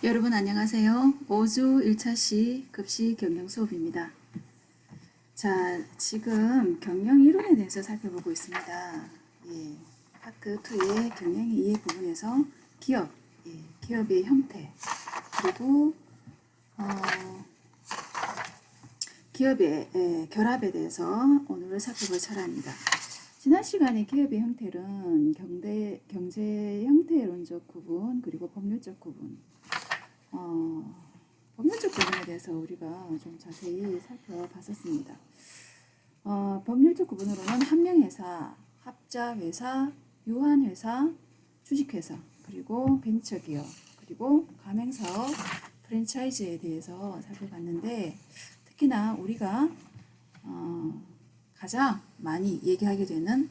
여러분 안녕하세요. 5주 1차시 급식 경영 수업입니다. 자, 지금 경영 이론에 대해서 살펴보고 있습니다. 예, 파트 2의 경영의 이해 부분에서 기업, 기업의 형태, 그리고 기업의 결합에 대해서 오늘 살펴볼 차례입니다. 지난 시간에 기업의 형태는 경제 형태론적 구분, 그리고 법률적 구분, 법률적 부분에 대해서 우리가 좀 자세히 살펴봤었습니다. 법률적 구분으로는 함명회사, 합자회사, 유한회사, 주식회사, 그리고 벤처기업, 그리고 가맹사업, 프랜차이즈에 대해서 살펴봤는데, 특히나 우리가 가장 많이 얘기하게 되는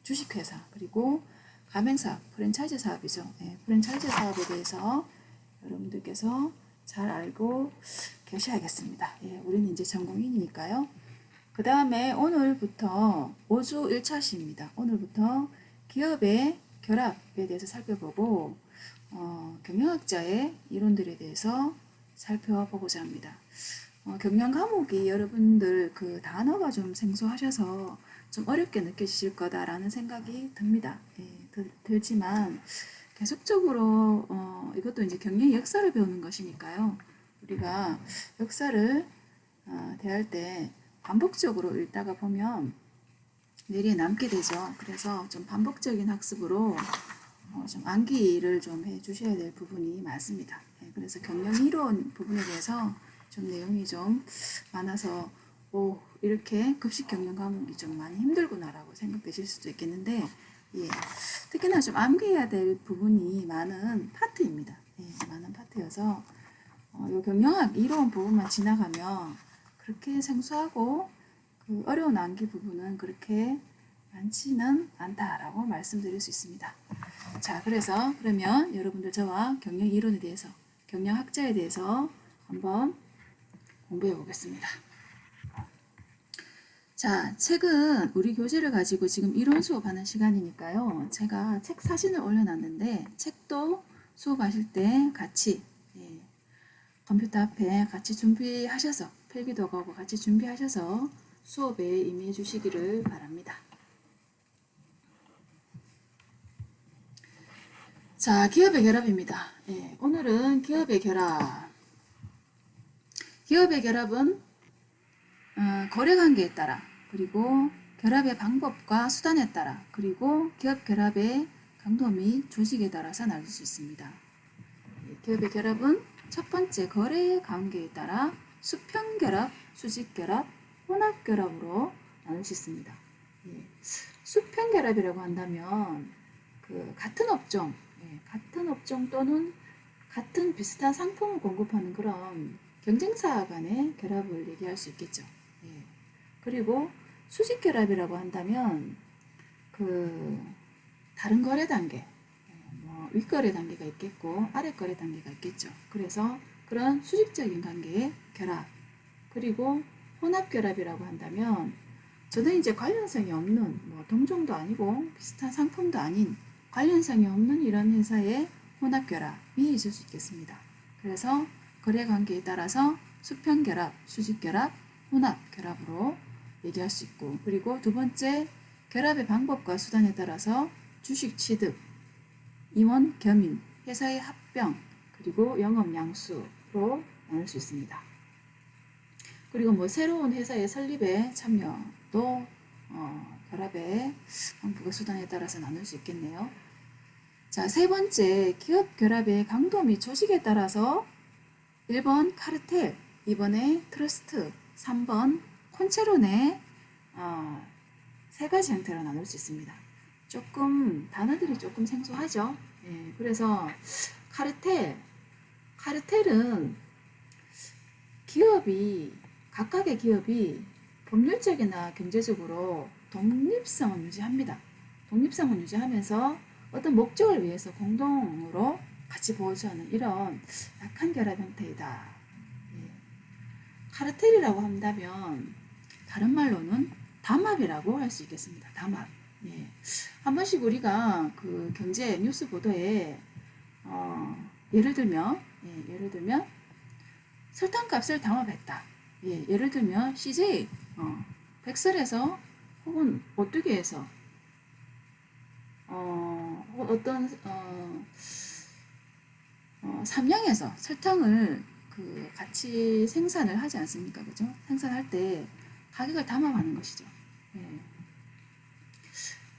주식회사, 그리고 가맹사업, 프랜차이즈 사업이죠. 프랜차이즈 사업에 대해서 여러분들께서 잘 알고 계셔야겠습니다. 우리는 이제 전공인이니까요. 그 다음에 오늘부터 5주 1차시입니다. 오늘부터 기업의 결합에 대해서 살펴보고 경영학자의 이론들에 대해서 살펴보고자 합니다. 경영 과목이 여러분들 그 단어가 좀 생소하셔서 좀 어렵게 느껴지실 거다라는 생각이 듭니다. 들지만 계속적으로 이것도 이제 경영의 역사를 배우는 것이니까요. 우리가 역사를 대할 때 반복적으로 읽다가 보면 뇌리에 남게 되죠. 그래서 좀 반복적인 학습으로 좀 암기를 좀 해주셔야 될 부분이 많습니다. 그래서 경영 이론 부분에 대해서 좀 내용이 좀 많아서 이렇게 급식 경영 과목이 좀 많이 힘들구나라고 생각되실 수도 있겠는데, 특히나 좀 암기해야 될 부분이 많은 파트입니다. 많은 파트여서 이 경영학 이론 부분만 지나가면 그렇게 생소하고 그 어려운 암기 부분은 그렇게 많지는 않다라고 말씀드릴 수 있습니다. 자, 그러면 여러분들 저와 경영 이론에 대해서, 경영학자에 대해서 한번 공부해 보겠습니다. 자, 책은 우리 교재를 가지고 지금 이론 수업하는 시간이니까요. 제가 책 사진을 올려놨는데, 책도 수업하실 때 같이 컴퓨터 앞에 같이 준비하셔서, 필기도구하고 같이 준비하셔서 수업에 임해 주시기를 바랍니다. 자, 기업의 결합입니다. 오늘은 기업의 결합. 기업의 결합은 거래관계에 따라, 그리고 결합의 방법과 수단에 따라, 그리고 기업 결합의 강도 및 조직에 따라서 나눌 수 있습니다. 기업의 결합은 첫 번째 거래 관계에 따라 수평결합, 수직결합, 혼합결합으로 나눌 수 있습니다. 수평결합이라고 한다면 같은 업종 또는 같은 비슷한 상품을 공급하는 그런 경쟁사 간의 결합을 얘기할 수 있겠죠. 그리고 수직결합이라고 한다면 다른 거래 단계, 윗거래 단계가 있겠고 아랫거래 단계가 있겠죠. 그래서 그런 수직적인 관계의 결합. 그리고 혼합결합이라고 한다면 저는 이제 관련성이 없는, 동종도 아니고 비슷한 상품도 아닌 관련성이 없는 이런 회사의 혼합결합이 있을 수 있겠습니다. 그래서 거래관계에 따라서 수평결합, 수직결합, 혼합결합으로 얘기할 수 있고, 그리고 두 번째 결합의 방법과 수단에 따라서 주식 취득, 임원 겸임, 회사의 합병, 그리고 영업 양수로 나눌 수 있습니다. 그리고 새로운 회사의 설립에 참여도 결합의 방법과 수단에 따라서 나눌 수 있겠네요. 자, 세 번째 기업 결합의 강도 및 조직에 따라서 1번 카르텔, 2번에 트러스트, 3번 콘체론의 세 가지 형태로 나눌 수 있습니다. 단어들이 조금 생소하죠. 그래서 카르텔은 각각의 기업이 법률적이나 경제적으로 독립성을 유지합니다. 독립성을 유지하면서 어떤 목적을 위해서 공동으로 같이 보호하는 이런 약한 결합 형태이다. 카르텔이라고 한다면 다른 말로는 담합이라고 할 수 있겠습니다. 담합. 한 번씩 우리가 그 경제 뉴스 보도에 예를 들면 예를 들면 설탕값을 담합했다. 예, 예를 들면 CJ 백설에서 혹은 오뚜기에서 어떤 삼양에서 설탕을 그 같이 생산을 하지 않습니까? 그죠? 생산할 때 가격을 담합하는 것이죠. 예.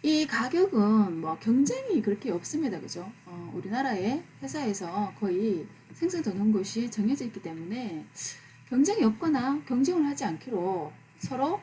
이 가격은 뭐 경쟁이 그렇게 없습니다. 그죠? 우리나라의 회사에서 거의 생산 전원 곳이 정해져 있기 때문에 경쟁이 없거나 경쟁을 하지 않기로 서로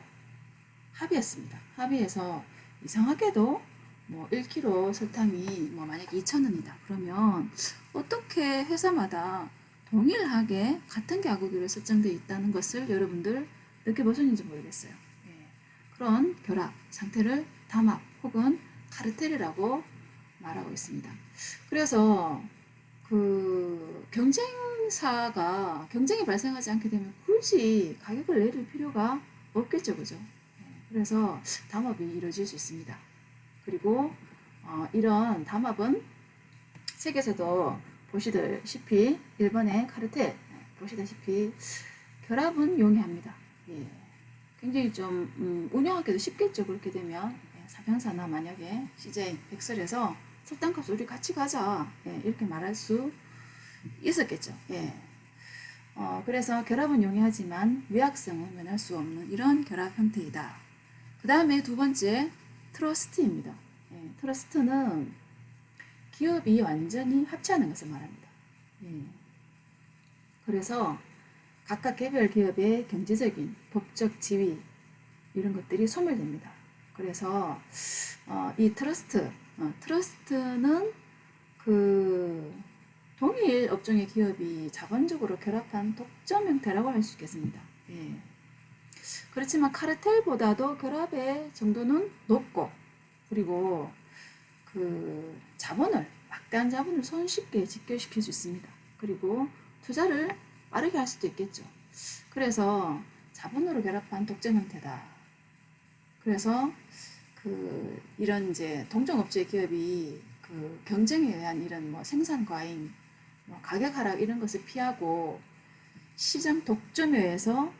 합의했습니다. 합의해서 이상하게도 뭐 1kg 설탕이 뭐 만약에 2,000원이다. 그러면 어떻게 회사마다 동일하게 같은 가격으로 설정되어 있다는 것을 여러분들 느껴보셨는지 모르겠어요. 예. 그런 결합 상태를 담합 혹은 카르텔이라고 말하고 있습니다. 그래서 그 경쟁사가 경쟁이 발생하지 않게 되면 굳이 가격을 내릴 필요가 없겠죠, 그죠? 그래서 담합이 이루어질 수 있습니다. 그리고 이런 담합은 책에서도 보시다시피 1번의 카르텔 보시다시피 결합은 용이합니다. 예. 굉장히 좀 운영하기도 쉽겠죠. 그렇게 되면 사평사나 만약에 CJ 백설에서 설탕값 우리 같이 가자 이렇게 말할 수 있었겠죠. 예. 그래서 결합은 용이하지만 위약성은 면할 수 없는 이런 결합 형태이다. 그 다음에 두 번째 트러스트입니다. 예. 트러스트는 기업이 완전히 합치하는 것을 말합니다. 예. 그래서 각각 개별 기업의 경제적인 법적 지위 이런 것들이 소멸됩니다. 그래서 이 트러스트는 그 동일 업종의 기업이 자본적으로 결합한 독점 형태라고 할 수 있겠습니다. 예. 그렇지만 카르텔보다도 결합의 정도는 높고 그리고 그 자본을 막대한 자본을 손쉽게 집결시킬 수 있습니다. 그리고 투자를 빠르게 할 수도 있겠죠. 그래서 자본으로 결합한 독점 형태다. 그래서 그 이런 이제 동종업체 기업이 그 경쟁에 의한 이런 뭐 생산 과잉, 뭐 가격 하락 이런 것을 피하고 시장 독점에 의해서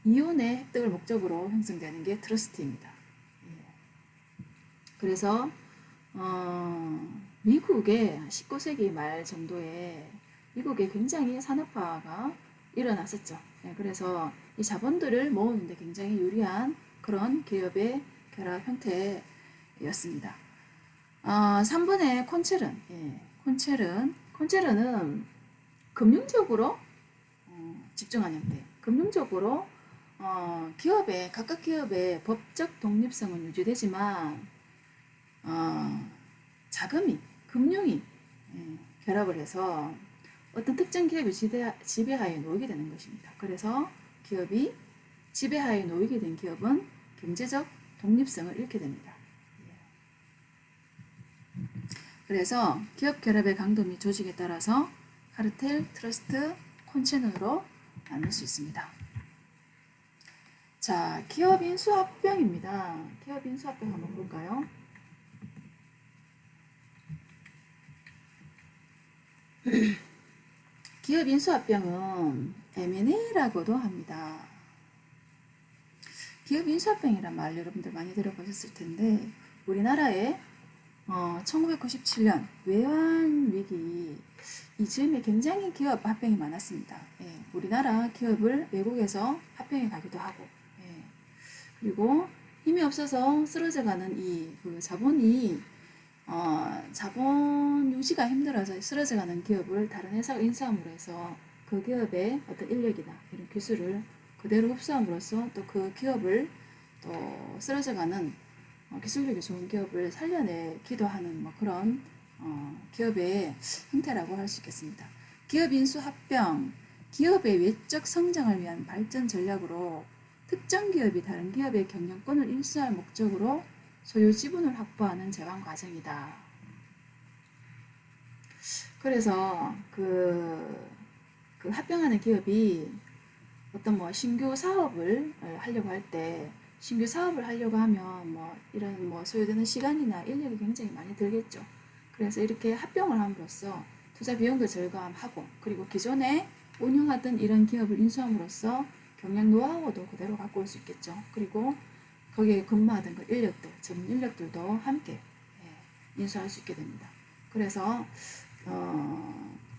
이윤의 획득을 목적으로 형성되는 게 트러스트입니다. 그래서 미국의 19세기 말 정도에 미국에 굉장히 산업화가 일어났었죠. 그래서 이 자본들을 모으는데 굉장히 유리한 그런 기업의 결합 형태였습니다. 3번의 콘체른. 콘체른은 금융적으로 집중한 형태. 금융적으로 기업의 각각 기업의 법적 독립성은 유지되지만 자금이 금융이 결합을 해서 어떤 특정 기업이 지배하에 놓이게 되는 것입니다. 그래서 기업이 지배하에 놓이게 된 기업은 경제적 독립성을 잃게 됩니다. 그래서 기업 결합의 강도 및 조직에 따라서 카르텔, 트러스트, 콘체른으로 나눌 수 있습니다. 자, 기업 인수합병입니다. 기업 인수합병 한번 볼까요? 기업 인수합병은 M&A라고도 합니다. 기업 인수합병이란 말 여러분들 많이 들어보셨을 텐데 우리나라에 1997년 외환위기 이즈음에 굉장히 기업 합병이 많았습니다. 예, 우리나라 기업을 외국에서 합병해 가기도 하고 그리고 힘이 없어서 쓰러져가는 그 자본이 자본 유지가 힘들어서 쓰러져가는 기업을 다른 회사가 인수함으로 해서 그 기업의 어떤 인력이나 이런 기술을 그대로 흡수함으로써 또 그 기업을 또 쓰러져가는 기술력이 좋은 기업을 살려내기도 하는 뭐 그런 기업의 형태라고 할 수 있겠습니다. 기업 인수 합병, 기업의 외적 성장을 위한 발전 전략으로 특정 기업이 다른 기업의 경영권을 일수할 목적으로 소유 지분을 확보하는 제왕 과정이다. 그래서 그 합병하는 기업이 어떤 뭐 신규 사업을 하려고 할 때 신규 사업을 하려고 하면 뭐 이런 뭐 소요되는 시간이나 인력이 굉장히 많이 들겠죠. 그래서 이렇게 합병을 함으로써 투자 비용도 절감하고 그리고 기존에 운영하던 이런 기업을 인수함으로써 경영 노하우도 그대로 갖고 올 수 있겠죠. 그리고 거기에 근무하던 그 인력들, 전문 인력들도 함께 인수할 수 있게 됩니다. 그래서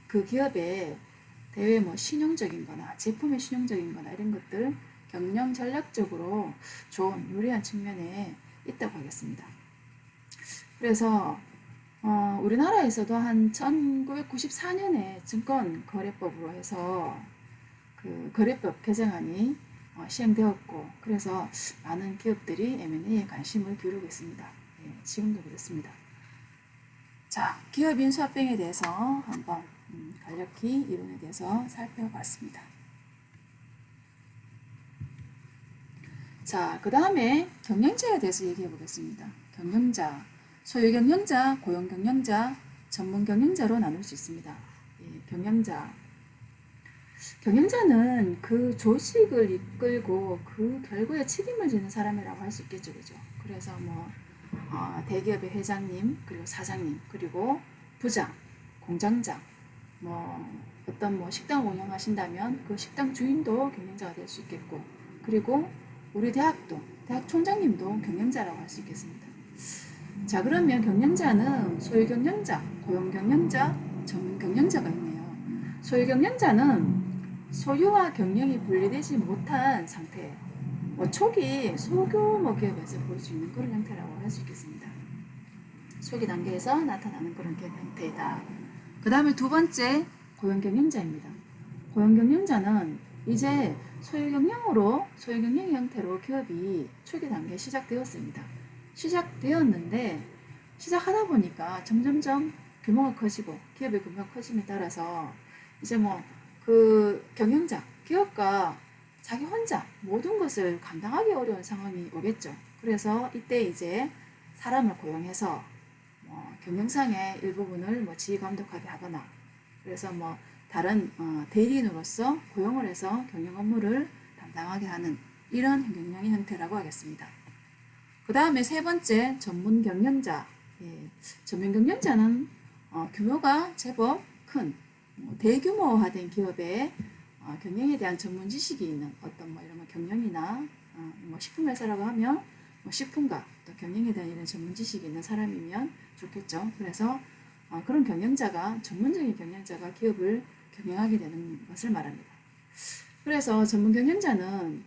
그 기업의 대외 뭐 신용적인 거나 제품의 신용적인 거나 이런 것들 경영 전략적으로 좋은 유리한 측면에 있다고 하겠습니다. 그래서 우리나라에서도 한 1994년에 증권거래법으로 해서 그 거래법 개정안이 시행되었고 그래서 많은 기업들이 M&A에 관심을 기울이고 있습니다. 예, 지금도 그렇습니다. 자, 기업 인수합병에 대해서 한번 간략히 이론에 대해서 살펴봤습니다. 자, 그 다음에 경영자에 대해서 얘기해 보겠습니다. 경영자, 소유 경영자, 고용 경영자, 전문 경영자로 나눌 수 있습니다. 예, 경영자. 경영자는 그 조직을 이끌고 그 결과에 책임을 지는 사람이라고 할 수 있겠죠, 그죠? 그래서 뭐 대기업의 회장님, 그리고 사장님, 그리고 부장, 공장장, 뭐 어떤 뭐 식당을 운영하신다면 그 식당 주인도 경영자가 될 수 있겠고, 그리고 우리 대학도 대학 총장님도 경영자라고 할 수 있겠습니다. 자, 그러면 경영자는 소유 경영자, 고용 경영자, 전문 경영자가 있네요. 소유 경영자는 소유와 경영이 분리되지 못한 상태, 뭐 초기 소규모 기업에서 볼 수 있는 그런 형태라고 할 수 있겠습니다. 초기 단계에서 나타나는 그런 기업 형태이다. 그 다음에 두 번째 고용 경영자입니다. 고용 경영자는 이제 소유 경영 형태로 기업이 초기 단계에 시작되었습니다. 시작되었는데 시작하다 보니까 점점점 규모가 커지고 기업의 규모가 커짐에 따라서 이제 뭐 그 경영자, 기업가 자기 혼자 모든 것을 감당하기 어려운 상황이 오겠죠. 그래서 이때 이제 사람을 고용해서 경영상의 일부분을 뭐 지휘 감독하게 하거나 그래서 뭐 다른 대리인으로서 고용을 해서 경영 업무를 담당하게 하는 이런 경영의 형태라고 하겠습니다. 그 다음에 세 번째 전문 경영자. 예, 전문 경영자는 규모가 제법 큰 대규모화된 기업의 경영에 대한 전문 지식이 있는 어떤 뭐 이런 경영이나 뭐 식품회사라고 하면 뭐 식품과 또 경영에 대한 이런 전문 지식이 있는 사람이면 좋겠죠. 그래서 그런 경영자가 전문적인 경영자가 기업을 경영하게 되는 것을 말합니다. 그래서 전문 경영자는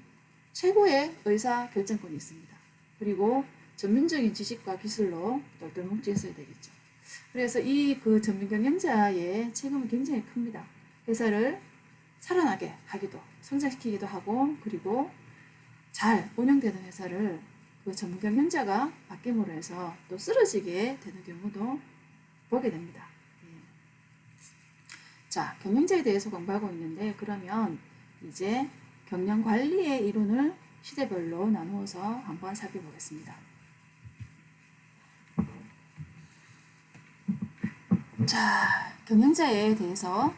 최고의 의사 결정권이 있습니다. 그리고 전문적인 지식과 기술로 똘똘 뭉쳐 있어야 되겠죠. 그래서 이 그 전문 경영자의 책임은 굉장히 큽니다. 회사를 살아나게 하기도, 성장시키기도 하고, 그리고 잘 운영되는 회사를 그 전문 경영자가 바뀜으로 해서 또 쓰러지게 되는 경우도 보게 됩니다. 예. 자, 경영자에 대해서 공부하고 있는데, 그러면 이제 경영 관리의 이론을 시대별로 나누어서 한번 살펴보겠습니다. 자, 경영자에 대해서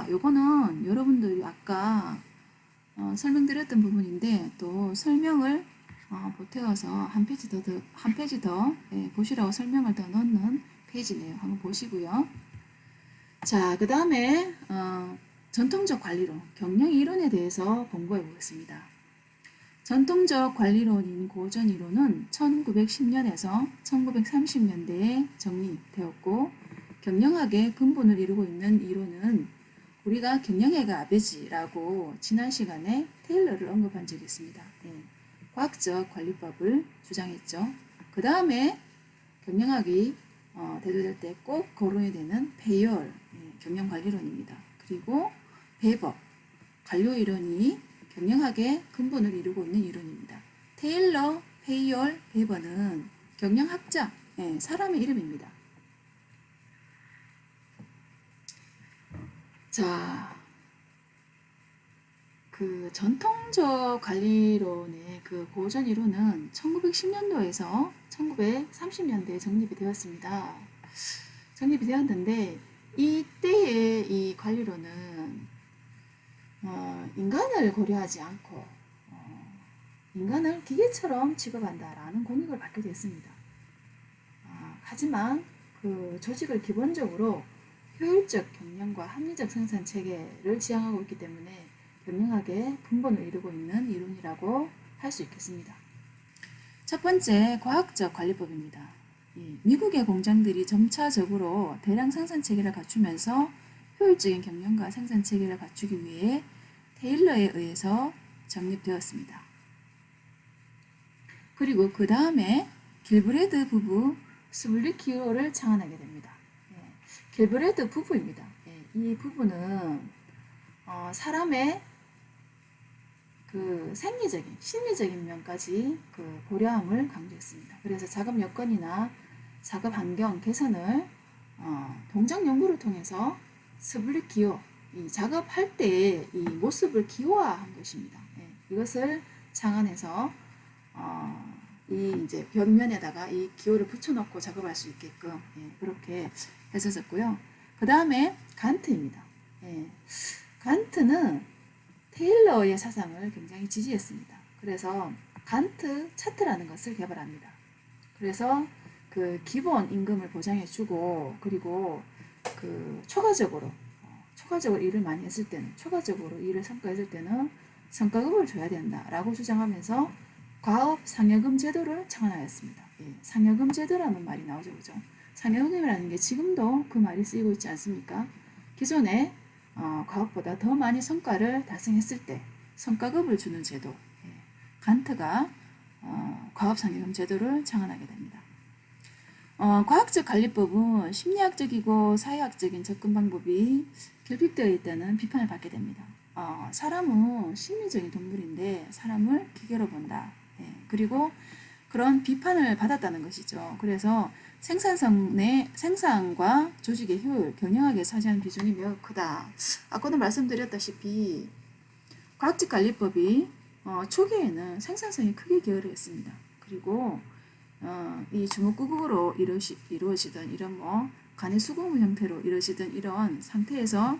요거는 여러분들이 아까 설명드렸던 부분인데 또 설명을 보태어서 한 페이지 더 보시라고 설명을 더 넣는 페이지네요. 한번 보시고요. 자, 그 다음에 전통적 관리론, 경영 이론에 대해서 공부해 보겠습니다. 전통적 관리론인 고전 이론은 1910년에서 1930년대에 정리되었고 경영학의 근본을 이루고 있는 이론은 우리가 경영학의 아버지라고 지난 시간에 테일러를 언급한 적이 있습니다. 네. 과학적 관리법을 주장했죠. 그 다음에 경영학이 대두될 때 꼭 거론이 되는 배열, 경영관리론입니다. 그리고 배법, 관료 이론이 경영학의 근본을 이루고 있는 이론입니다. 테일러, 페이얼, 베버는 경영학자, 사람의 이름입니다. 자, 그 전통적 관리론의 그 고전 이론은 1910년도에서 1930년대에 정립이 되었습니다. 정립이 되었는데 이때의 이 관리론은 인간을 고려하지 않고 인간을 기계처럼 취급한다라는 공익을 받게 됐습니다. 하지만 그 조직을 기본적으로 효율적 경영과 합리적 생산 체계를 지향하고 있기 때문에 경영학의 근본을 이루고 있는 이론이라고 할 수 있겠습니다. 첫 번째, 과학적 관리법입니다. 미국의 공장들이 점차적으로 대량 생산 체계를 갖추면서 효율적인 경영과 생산 체계를 갖추기 위해 테일러에 의해서 정립되었습니다. 그리고 그 다음에 길브레드 부부 스블리키오를 창안하게 됩니다. 길브레드 부부입니다. 이 부부는 사람의 그 생리적인, 심리적인 면까지 그 고려함을 강조했습니다. 그래서 작업 여건이나 작업 환경 개선을 동작 연구를 통해서 스블리키오, 이 작업할 때의 이 모습을 기호화한 것입니다. 이것을 창안해서 이 이제 벽면에다가 이 기호를 붙여놓고 작업할 수 있게끔 그렇게 했었고요. 그 다음에 간트입니다. 간트는 테일러의 사상을 굉장히 지지했습니다. 그래서 간트 차트라는 것을 개발합니다. 그래서 그 기본 임금을 보장해주고 그리고 그 초과적으로 일을 많이 했을 때는 초과적으로 일을 성과했을 때는 성과급을 줘야 된다라고 주장하면서 과업 상여금 제도를 창안하였습니다. 상여금 제도라는 말이 나오죠, 그죠? 상여금이라는 게 지금도 그 말이 쓰이고 있지 않습니까? 기존에 과업보다 더 많이 성과를 달성했을 때 성과급을 주는 제도, 간트가 과업상여금 제도를 창안하게 됩니다. 과학적 관리법은 심리학적이고 사회학적인 접근 방법이 결핍되어 있다는 비판을 받게 됩니다. 사람은 심리적인 동물인데 사람을 기계로 본다. 그리고 그런 비판을 받았다는 것이죠. 그래서 생산과 조직의 효율, 경영학에 차지하는 비중이 매우 크다. 아까도 말씀드렸다시피 과학적 관리법이 초기에는 생산성이 크게 기여했습니다. 그리고 이 주먹구구로 이루어지던 이런 간의 수공무 형태로 이루어지던 이런 상태에서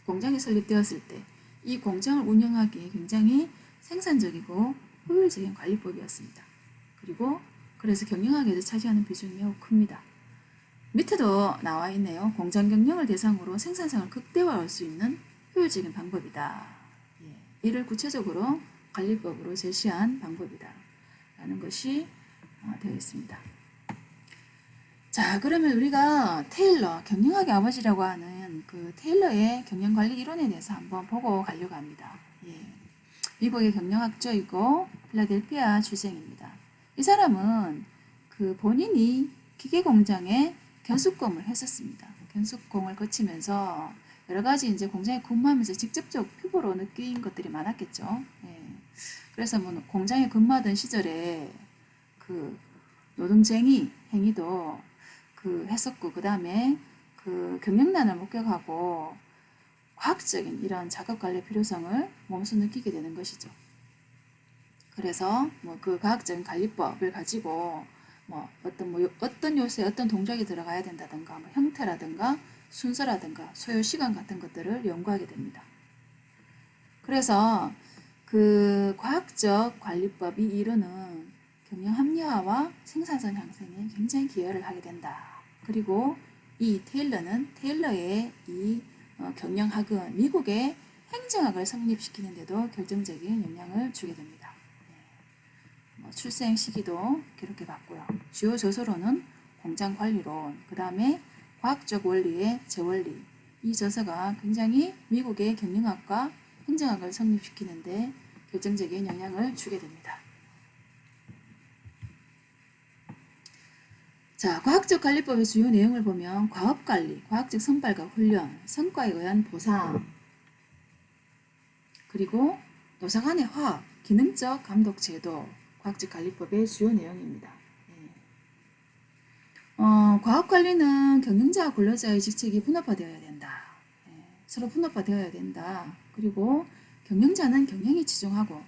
공장이 설립되었을 때 이 공장을 운영하기에 굉장히 생산적이고 효율적인 관리법이었습니다. 그리고 그래서 경영학에서 차지하는 비중이 매우 큽니다. 밑에도 나와 있네요. 공장 경영을 대상으로 생산성을 극대화할 수 있는 효율적인 방법이다. 이를 구체적으로 관리법으로 제시한 방법이다. 라는 것이 되어 있습니다. 자, 그러면 우리가 테일러, 경영학의 아버지라고 하는 그 테일러의 경영관리 이론에 대해서 한번 보고 가려고 합니다. 미국의 경영학자이고 필라델피아 출생입니다. 이 사람은 그 본인이 기계공장에 견습공을 했었습니다. 견습공을 거치면서 여러 가지 이제 공장에 근무하면서 직접적 피부로 느낀 것들이 많았겠죠. 그래서 뭐 공장에 근무하던 시절에 그 노동쟁이 행위도 했었고, 그 다음에 그 경영난을 목격하고 과학적인 이런 작업 관리 필요성을 몸소 느끼게 되는 것이죠. 그래서 그 과학적인 관리법을 가지고 어떤 요소에 어떤 동작이 들어가야 된다든가 형태라든가 순서라든가 소요 시간 같은 것들을 연구하게 됩니다. 그래서 그 과학적 관리법이 이루는 경영 합리화와 생산성 향상에 굉장히 기여를 하게 된다. 그리고 이 테일러의 이 경영학은 미국의 행정학을 성립시키는 데도 결정적인 영향을 주게 됩니다. 출생 시기도 기록해 봤고요. 주요 저서로는 공장관리론, 그 다음에 과학적 원리의 재원리, 이 저서가 굉장히 미국의 경영학과 행정학을 성립시키는 데 결정적인 영향을 주게 됩니다. 자, 과학적 관리법의 주요 내용을 보면 과업관리, 과학적 선발과 훈련, 성과에 의한 보상, 그리고 노사 간의 화합, 기능적 감독 제도, 과학적 관리법의 주요 내용입니다. 과업관리는 경영자와 근로자의 직책이 분업화되어야 된다. 서로 분업화되어야 된다. 그리고 경영자는 경영에 치중하고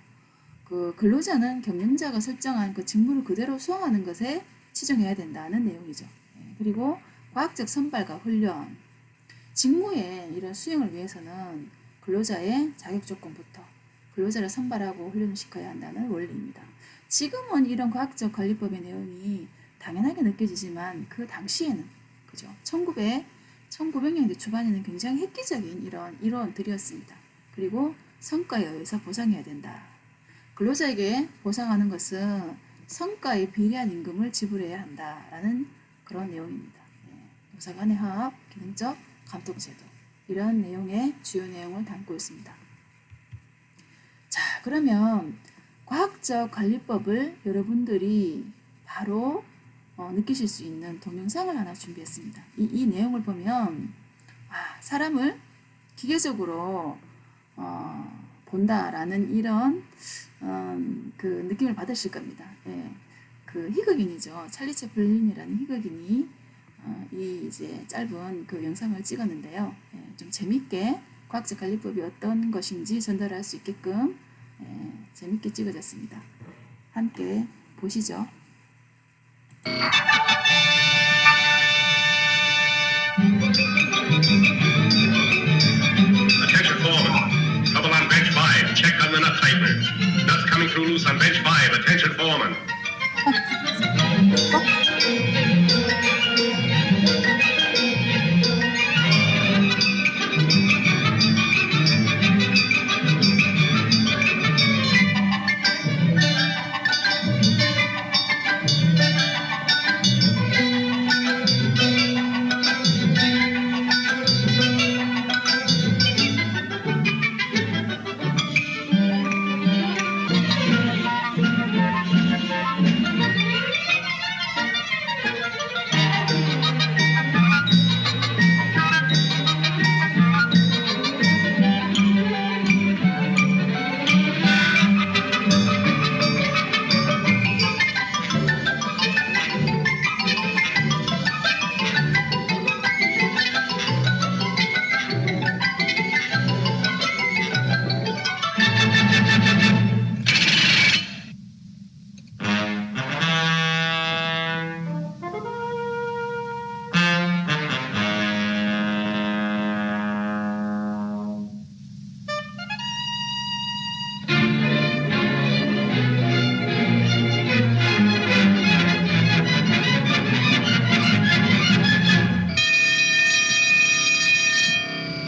그 근로자는 경영자가 설정한 그 직무를 그대로 수행하는 것에 치중해야 된다는 내용이죠. 그리고 과학적 선발과 훈련, 직무의 이런 수행을 위해서는 근로자의 자격 조건부터 근로자를 선발하고 훈련을 시켜야 한다는 원리입니다. 지금은 이런 과학적 관리법의 내용이 당연하게 느껴지지만 그 당시에는 그죠? 1900년대 초반에는 굉장히 획기적인 이런 이론들이었습니다. 그리고 성과에 의해서 보상해야 된다. 근로자에게 보상하는 것은 성과에 비례한 임금을 지불해야 한다라는 그런 내용입니다. 노사 간의 화합, 기능적 감독제도 이런 내용의 주요 내용을 담고 있습니다. 자, 그러면 과학적 관리법을 여러분들이 바로 느끼실 수 있는 동영상을 하나 준비했습니다. 이 내용을 보면 사람을 기계적으로 본다라는 이런 그 느낌을 받으실 겁니다. 그 희극인이죠. 찰리 채플린이라는 희극인이 이 이제 짧은 그 영상을 찍었는데요. 좀 재밌게 과학적 관리법이 어떤 것인지 전달할 수 있게끔 재밌게 찍어졌습니다. 함께 보시죠. Attention foreman. Trouble on bench 5. Check on the nut tightener. Nuts coming through loose on bench 5. Attention foreman.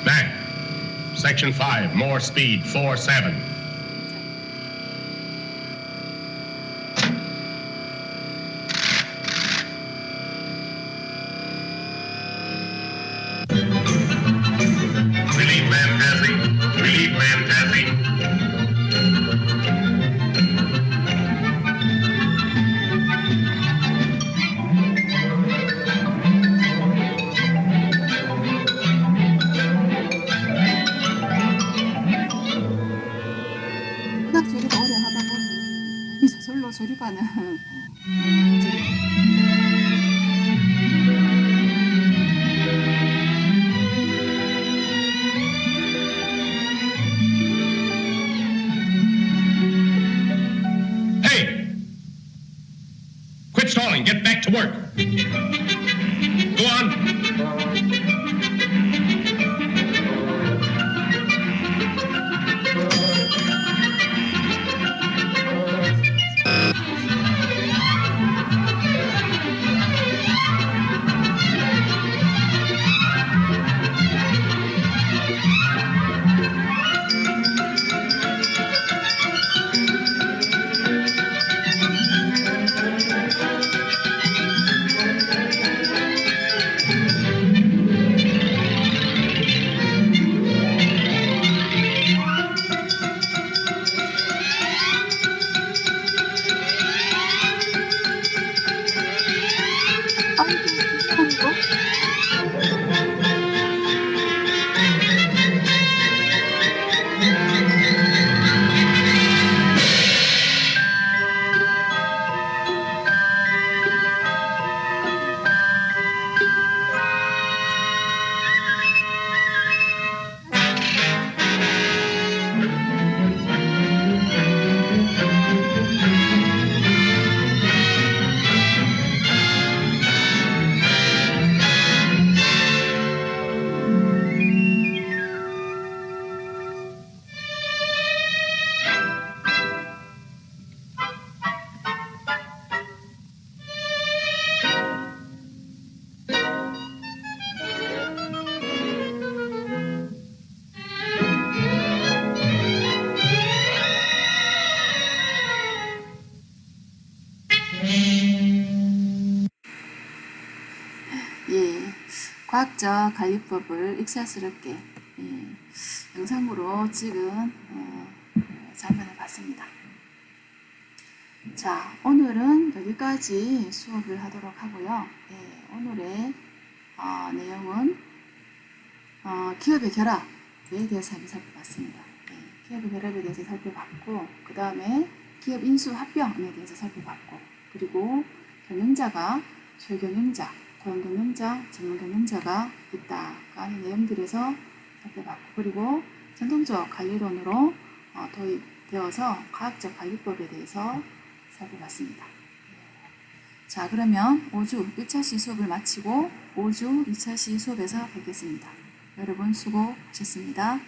Back. Section 5. More speed. 4-7. Relief man passing. Relief man passing. 문학 조립 오래 하다 보니 저절로 조립하는 Hey! Quit stalling. Get back to work. Go on. 과학적 관리법을 익살스럽게 영상으로 찍은 장면을 봤습니다. 자, 오늘은 여기까지 수업을 하도록 하고요. 오늘의 내용은 기업의 결합에 대해서 살펴봤습니다. 기업의 결합에 대해서 살펴봤고, 그 다음에 기업 인수 합병에 대해서 살펴봤고, 그리고 경영자가 소경영자, 고용경영자, 전문경영자가 있다 하는 내용들에서 살펴봤고, 그리고 전통적 관리론으로 도입되어서 과학적 관리법에 대해서 살펴봤습니다. 자, 그러면 5주 1차시 수업을 마치고 5주 2차시 수업에서 뵙겠습니다. 여러분 수고하셨습니다.